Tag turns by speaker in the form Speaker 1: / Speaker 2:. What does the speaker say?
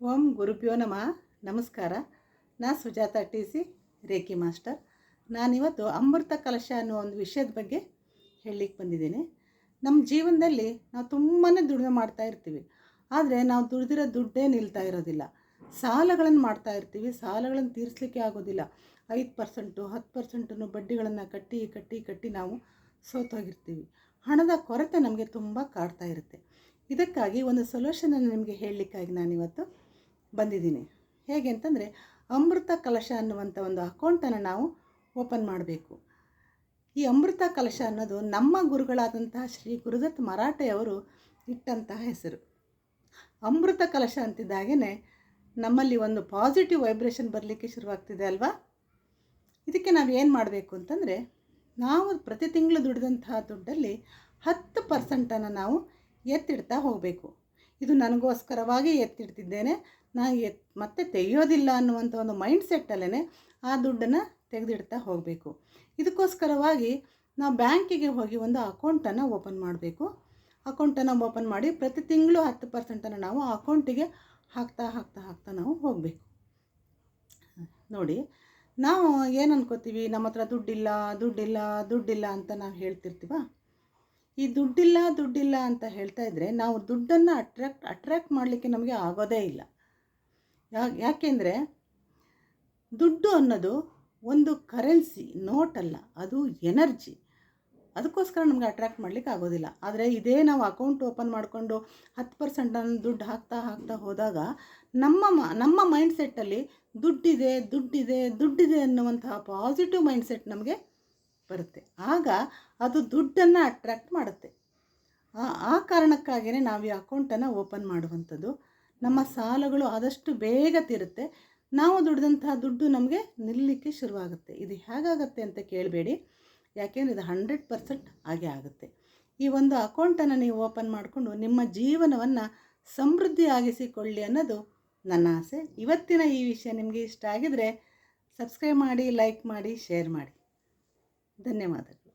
Speaker 1: ಓಂ ಗುರುಭ್ಯೋ ನಮಃ. ನಮಸ್ಕಾರ. ನಾ Sujatha T C reiki master. ನಾನಿವತ್ತು ಅಮೃತ ಕಲಶ ಅನ್ನೋ ಒಂದು ವಿಷಯದ ಬಗ್ಗೆ ಹೇಳಲಿಕ್ಕೆ ಬಂದಿದ್ದೀನಿ. ನಮ್ಮ ಜೀವನದಲ್ಲಿ ನಾವು ತುಂಬಾ ದುಡಿಮೆ ಮಾಡ್ತಾ ಇರ್ತೀವಿ. ಆದರೆ ನಾವು ದುಡಿದಿರೋ ದುಡ್ಡೇ ನಿಲ್ತಾ ಇರೋದಿಲ್ಲ. ಸಾಲಗಳನ್ನು ಮಾಡ್ತಾ ಇರ್ತೀವಿ. ಸಾಲಗಳನ್ನು ತೀರಿಸಲಿಕ್ಕೆ ಆಗೋದಿಲ್ಲ. 5% 10% ಬಡ್ಡಿಗಳನ್ನು ಕಟ್ಟಿ ಕಟ್ಟಿ ಕಟ್ಟಿ ನಾವು ಸೋತೋಗಿರ್ತೀವಿ. ಹಣದ ಕೊರತೆ ನಮಗೆ ತುಂಬ ಕಾಡ್ತಾ ಇರುತ್ತೆ. ಇದಕ್ಕಾಗಿ ಒಂದು ಸೊಲ್ಯೂಷನನ್ನು ನಿಮಗೆ ಹೇಳಲಿಕ್ಕಾಗಿ ನಾನಿವತ್ತು ಬಂದಿದ್ದೀನಿ. ಹೇಗೆ ಅಂತಂದರೆ, ಅಮೃತ ಕಲಶ ಅನ್ನುವಂಥ ಒಂದು ಅಕೌಂಟನ್ನು ನಾವು ಓಪನ್ ಮಾಡಬೇಕು. ಈ ಅಮೃತ ಕಲಶ ಅನ್ನೋದು ನಮ್ಮ ಗುರುಗಳಾದಂತಹ ಶ್ರೀ ಗುರುದತ್ ಮರಾಠೆಯವರು ಇಟ್ಟಂತಹ ಹೆಸರು. ಅಮೃತ ಕಲಶ ಅಂತಿದ್ದಾಗೇ ನಮ್ಮಲ್ಲಿ ಒಂದು ಪಾಸಿಟಿವ್ ವೈಬ್ರೇಷನ್ ಬರಲಿಕ್ಕೆ ಶುರುವಾಗ್ತಿದೆ ಅಲ್ವಾ. ಇದಕ್ಕೆ ನಾವು ಏನು ಮಾಡಬೇಕು ಅಂತಂದರೆ, ನಾವು ಪ್ರತಿ ತಿಂಗಳು ದುಡಿದಂತಹ ದುಡ್ಡಲ್ಲಿ 10% ನಾವು ಎತ್ತಿಡ್ತಾ ಹೋಗಬೇಕು. ಇದು ನನಗೋಸ್ಕರವಾಗಿ ಎತ್ತಿಡ್ತಿದ್ದೇನೆ, ನಾನು ಮತ್ತೆ ತೆಗೆಯೋದಿಲ್ಲ ಅನ್ನುವಂಥ ಒಂದು ಮೈಂಡ್ಸೆಟ್ಟಲ್ಲೇ ಆ ದುಡ್ಡನ್ನು ತೆಗೆದಿಡ್ತಾ ಹೋಗಬೇಕು. ಇದಕ್ಕೋಸ್ಕರವಾಗಿ ನಾವು ಬ್ಯಾಂಕಿಗೆ ಹೋಗಿ ಒಂದು ಅಕೌಂಟನ್ನು ಓಪನ್ ಮಾಡಬೇಕು. ಅಕೌಂಟನ್ನು ಓಪನ್ ಮಾಡಿ ಪ್ರತಿ ತಿಂಗಳು 10% ನಾವು ಆ ಅಕೌಂಟಿಗೆ ಹಾಕ್ತಾ ನಾವು ಹೋಗಬೇಕು. ನೋಡಿ, ನಾವು ಏನು ಅನ್ಕೋತೀವಿ, ನಮ್ಮ ಹತ್ರ ದುಡ್ಡಿಲ್ಲ ಅಂತ ನಾವು ಹೇಳ್ತಿರ್ತೀವ. ಈ ದುಡ್ಡಿಲ್ಲ ಅಂತ ಹೇಳ್ತಾ ಇದ್ದರೆ ನಾವು ದುಡ್ಡನ್ನು ಅಟ್ರ್ಯಾಕ್ಟ್ ಮಾಡಲಿಕ್ಕೆ ನಮಗೆ ಆಗೋದೇ ಇಲ್ಲ. ಯಾಕೆಂದರೆ ದುಡ್ಡು ಅನ್ನೋದು ಒಂದು ಕರೆನ್ಸಿ, ನೋಟಲ್ಲ, ಅದು ಎನರ್ಜಿ. ಅದಕ್ಕೋಸ್ಕರ ನಮಗೆ ಅಟ್ರ್ಯಾಕ್ಟ್ ಮಾಡಲಿಕ್ಕೆ ಆಗೋದಿಲ್ಲ. ಆದರೆ ಇದೇ ನಾವು ಅಕೌಂಟ್ ಓಪನ್ ಮಾಡಿಕೊಂಡು 10% ದುಡ್ಡು ಹಾಕ್ತಾ ಹೋದಾಗ ನಮ್ಮ ಮೈಂಡ್ಸೆಟ್ಟಲ್ಲಿ ದುಡ್ಡಿದೆ ಅನ್ನುವಂತಹ ಪಾಸಿಟಿವ್ ಮೈಂಡ್ಸೆಟ್ ನಮಗೆ ಬರುತ್ತೆ. ಆಗ ಅದು ದುಡ್ಡನ್ನು ಅಟ್ರ್ಯಾಕ್ಟ್ ಮಾಡುತ್ತೆ. ಆ ಕಾರಣಕ್ಕಾಗಿಯೇ ನಾವು ಈ ಅಕೌಂಟನ್ನು ಓಪನ್ ಮಾಡುವಂಥದ್ದು. ನಮ್ಮ ಸಾಲಗಳು ಆದಷ್ಟು ಬೇಗ ತೀರುತ್ತೆ. ನಾವು ದುಡಿದಂತಹ ದುಡ್ಡು ನಮಗೆ ನಿಲ್ಲಲಿಕ್ಕೆ ಶುರುವಾಗುತ್ತೆ. ಇದು ಹೇಗಾಗುತ್ತೆ ಅಂತ ಕೇಳಬೇಡಿ, ಯಾಕೆಂದರೆ ಇದು 100% ಆಗೇ ಆಗುತ್ತೆ. ಈ ಒಂದು ಅಕೌಂಟನ್ನು ನೀವು ಓಪನ್ ಮಾಡಿಕೊಂಡು ನಿಮ್ಮ ಜೀವನವನ್ನು ಸಮೃದ್ಧಿಯಾಗಿಸಿಕೊಳ್ಳಿ ಅನ್ನೋದು ನನ್ನ ಆಸೆ. ಇವತ್ತಿನ ಈ ವಿಷಯ ನಿಮಗೆ ಇಷ್ಟ ಆಗಿದರೆ ಸಬ್ಸ್ಕ್ರೈಬ್ ಮಾಡಿ, ಲೈಕ್ ಮಾಡಿ, ಶೇರ್ ಮಾಡಿ. ಧನ್ಯವಾದಗಳು.